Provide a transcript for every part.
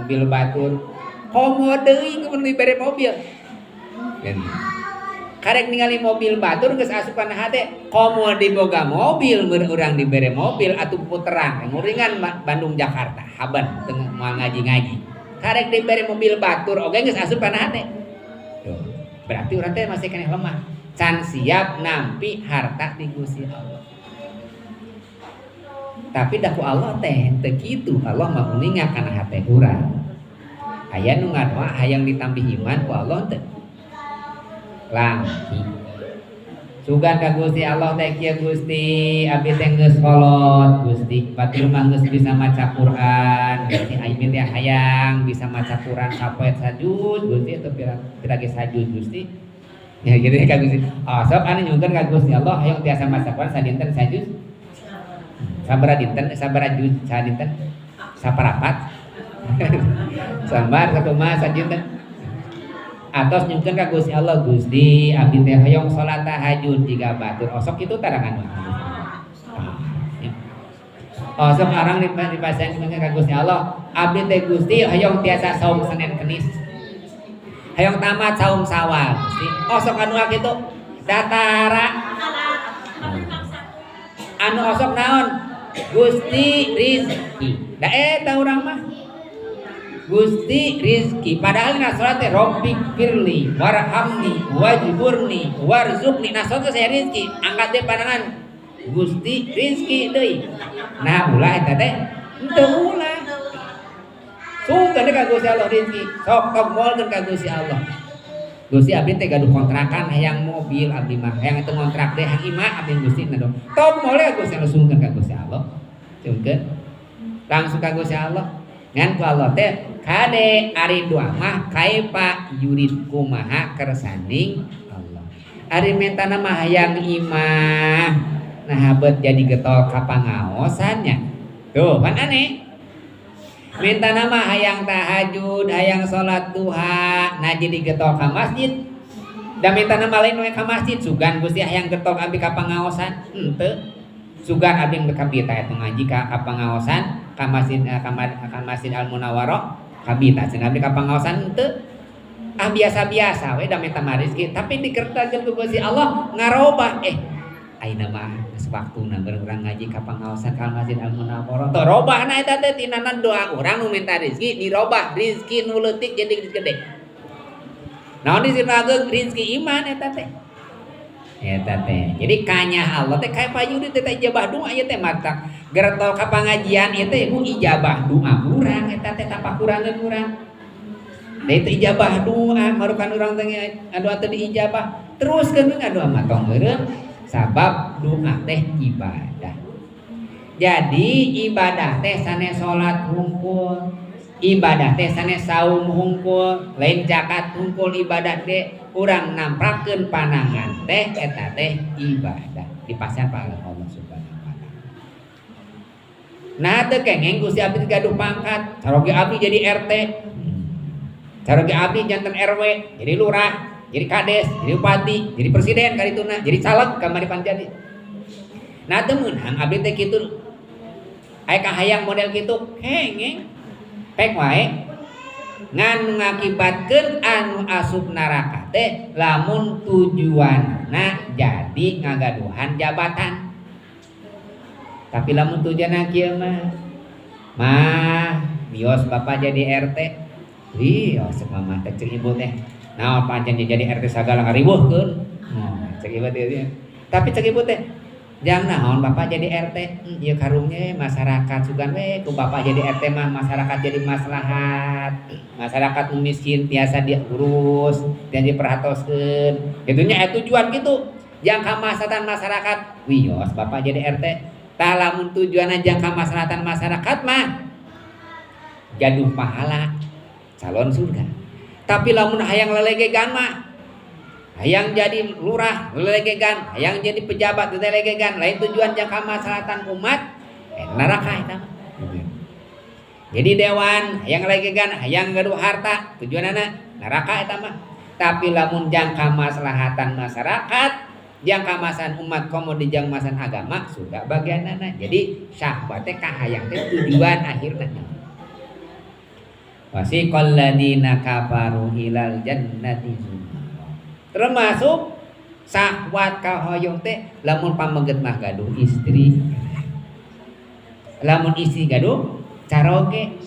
mobil batur komo deui mun dibere mobil kan karek ningali mobil batur geus asupan hate komo diboga mobil mun urang dibere mobil atuh puteran nguringan Bandung Jakarta haban teu moal ngaji-ngaji karek dibere mobil batur oge geus asupan hate tuh berarti urang teh masih keneh lemah can siap nampi harta di Gusti Allah tapi daku Allah teh teu kitu Allah mah uninga kana hate urang aya nu ngadoa hayang ditambih iman ku Allah teu langki sugan ka Gusti Allah teh kieu Gusti abdi teh geus kolot Gusti batur mah geus bisa maca Quran Gusti abdi teh hayang bisa maca Quran sapoe sajud Gusti teu pira ge sajud Gusti ya gitu ka Gusti sok anu nyungkeun ka Gusti Allah hayang tiasa maca Quran sadinten sajud sabaraha dinten sabaraha juz sadinten saparapat sambar sakumaha sadinten atos nyungkeun ka Gusti Allah Gusti abdi teh hoyong salat tahajud 3 batur osok itu tarangan osok arang dipasen nyungkeun ka Gusti Allah abdi teh Gusti hoyong tiasa saum Senin Kemis hoyong tamat saum Sawal Gusti osok anu kitu datara anu osok naon Gusti rizki da eta urang mah Gusti rizki padahal na salat teh Rabbik firli warhamni wajburni warzuqni nah salat saya rizki angkat teh pandangan Gusti rizki deui nah ulah eta teh henteu ulah sungkeun ka Gusti Allah rizki sok tongmolkeun ka Gusti Allah Gusti abdi teh gaduh kontrakan hayang mobil abdi mah hayang teu ngontrak teh hayang imah abdi Gusti na dong tongmol Gusti Allah sungkeun ka Gusti Allah sungkeun langsung ka Gusti Allah ngan ku Allah teh kade ari doa mah kaipa yurid kumaha kersanding Allah ari mentana mah hayang imah nah habet jadi getol ka pangaosannya tuh pan aneh mentana mah hayang tahajud hayang salat duha nah jadi getol ka masjid da mentana mah lain we ka masjid sugan Gusti hayang getol abdi ka pangaosan henteu sugan abdi kabita eta ngaji ka pangaosan ka masjid Al Munawwarah kabita cenah abdi ka pangaosan teu biasa-biasa we da meta rezeki tapi dikertakeun ku Gusti Allah ngarobah ayeuna mah geus waktuna urang ngaji ka pangaosan ka masjid Al Munawwarah teu robahna eta teh tinana doa urang nu minta rezeki dirobah rezeki nu leutik jadi gede naon disinageun rezeki iman eta teh eta teh jadi kanya Allah teh kayak payuri teh ijabah doa ieu teh mata gertol ka pangajian ieu teh ibu ijabah doa urang eta teh tapakurangeun urang teh teh ijabah doa marukan urang teh anu teh diijabah teruskeun ngadoa mah tong eureun sabab doa teh ibadah jadi ibadah teh sanes salat hungkul ibadah teh sanes saum hungkul lain zakat hungkul ibadah teh urang namprakeun panangan teh eta teh ibadah dipasang ka Allah Subhanahu wa taala. Nah teu kengeng Gusti abdi gaduh pangkat, saroge abdi jadi RT. Saroge abdi janten RW, jadi lurah, jadi kades, jadi bupati, jadi presiden karituna, jadi caleg kamari panjadi. Nah teu meunang abdi teh kitu. Aya kahayang model kitu, kengeng. Pek wae ngan ngakibatkeun anu asup neraka teh lamun tujuanna jadi ngagaduhan jabatan tapi lamun tujuanna kieu mah bios bapak jadi RT bios mama teh cek ibu teh naon pancen jadi RT sagala ngariweuhkeun cek ibu teh tapi cek ibu teh jang naon bapak jadi RT ieu karungnya masyarakat sugan we ku bapak jadi RT mah masyarakat jadi maslahat masyarakat miskin tiasa diurus tiasa diperhatoskeun gitunya tujuan gitu jang kamaslahatan masyarakat wios bapak jadi RT tah lamun tujuanna jang kamaslahatan masyarakat mah gaduh pahala calon surga tapi lamun hayang lelegegan mah hayang jadi lurah lelegegan hayang jadi pejabat lelegegan lain tujuan jangka maslahatan umat neraka eta jadi dewan hayang lelegegan hayang gaduh harta tujuanna neraka eta mah tapi lamun jangka maslahatan masyarakat jangka maslahatan umat komo di jang maslahatan agama sudah bagianana jadi syahwat teh kahayang teh tujuan akhirna Wasiqal ladina kafaru ilal jannati zumara. Termasuk sahwat kahoyong teh lamun pameget mah gaduh istri. Lamun istri gaduh caroge.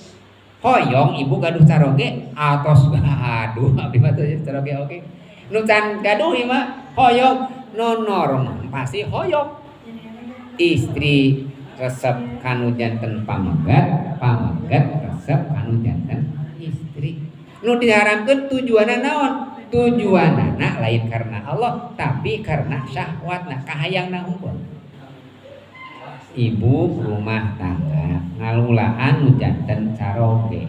Hoyong ibu gaduh caroge atos aduh abdi mah teu caroge oge. Nu can gaduh ieu mah hoyong non normal pasti hoyong. Istri resep kanu janten pamegat resep kanu janten istri. Nu diharamkeun tujuanna naon? Tujuanna lain karena Allah tapi karena syahwatna kahayangna unggul. Ibu rumah tangga ngalulaan nu janten caroge.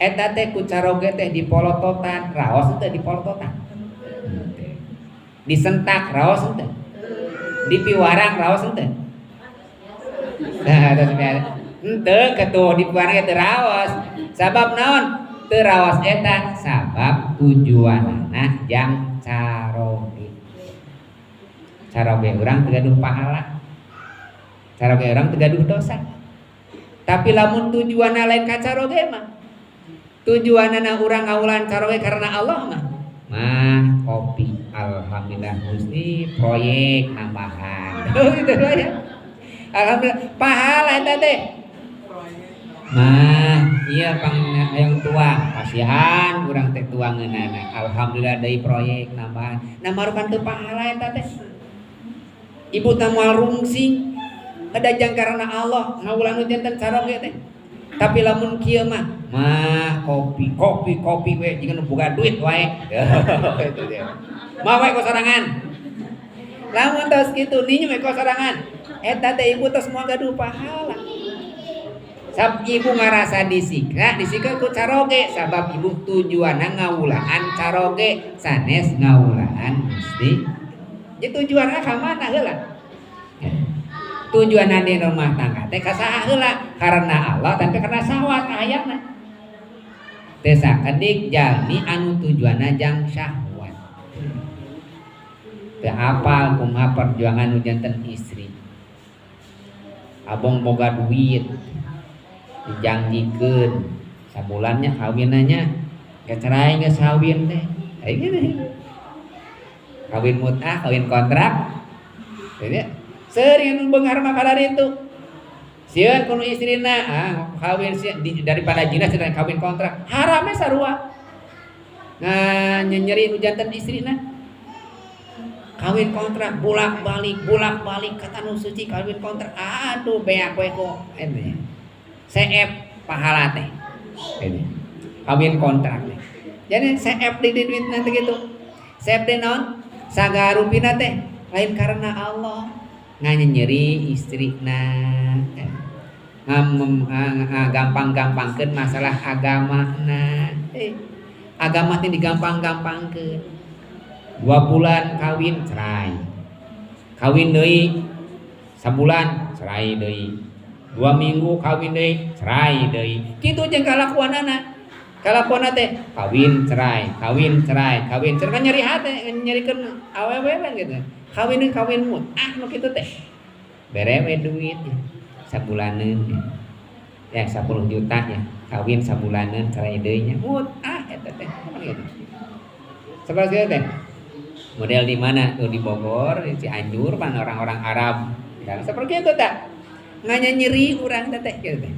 Eta teh ku caroge teh dipolototan, raos teh dipolototan. Disentak raos teh. Dipiwarang raos teh. Nah, henteu ketuh dipiwarang teh raos. Sabab naon? Teu raos eta sabab tujuanna jang caroge. Caroge urang teu gaduh pahala. Caroge orang tegaduh dosa. Tapi lamun tujuanna lain ka caroge mah. Tujuanna urang ngawulan caroge karena Allah mah. Kopi alhamdulillah Gusti proyek nambahan. Gitu ya. Alhamdulillah pahala eta teh. Iya yang tua kasihan urang teh tuangeunana. Alhamdulillah deui proyek nambahan. Nah marukan teu pahala eta teh. Ibu teh moal rungsing ada jang karena Allah ngawulan nu janten caroge teh. Tapi lamun kieu mah kopi we jika nu boga duit wae. Itu dia. Mah wae kosorangan. Lamun tos kitu ninyu we kosorangan. Eta teh ibu tos moal gaduh pahala. Sab ibu ngarasa disikra ku caroge sabab ibu tujuanna ngawulaan caroge sanes ngawulaan Gusti. Jadi tujuanna ka mana heula? Tujuan di rumah tangga teh kasaha heula karena Allah tapi karena syahwat hayangna teh sakedik jalmi anu tujuanna jang syahwat teu hafal kumaha perjuangan nu janten istri abong boga duit dijanjikeun sabulannya kawinannya cerai geus kawin teh kayak gitu kawin mut'ah kawin kontrak sering benghar makalar itu sieun kuno istrina kawin daripada jinas dan kawin kontrak haramnya sarua nah nyeri nu janten istrina kawin kontrak bolak balik kata nu suci kawin kontrak aduh beak we kok ente CF pahala teh kawin kontrak teh jadi CF di duit nanti gitu CF di naon sagarupina teh lain karena Allah nganyeri istrina gampang-gampangkeun masalah agamana agama teh digampang-gampangkeun 2 bulan kawin cerai kawin deui sabulan cerai deui 2 minggu kawin deui cerai deui kitu jeung kalakuanana teh kawin cerai kan nyeri hate nyerikeun awewe lah gitu kawin mut nu kitu teh bere we duit sabulaneun ya 10 juta ya kawin sabulaneun cerai deui nya mut eta teh gitu seperti itu teh model di mana tuh di Bogor di Cianjur mana orang-orang Arab dan seperti itu tak nganya nyeri urang teh gitu teh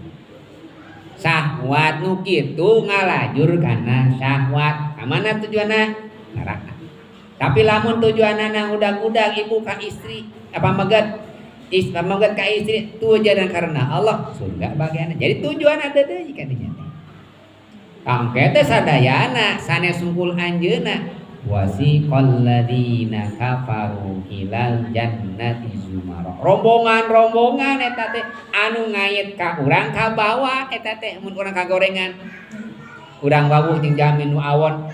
syahwat nu kitu ngalajur kana syahwat kamana tujuanna neraka tapi lamun tujuanna nang udag-udag ibu ka istri apa megat ka istri tujuan karena Allah surga bagianna jadi tujuan ada deui ka dinya teh kangke teh sadayana sanes sungkul anjeunna wasiqal ladina kafaru ilal jannati zumara rombongan eta teh anu ngayet ka urang ka bawah eta teh mun urang kagorengan urang wawuh jeung jamin nu awon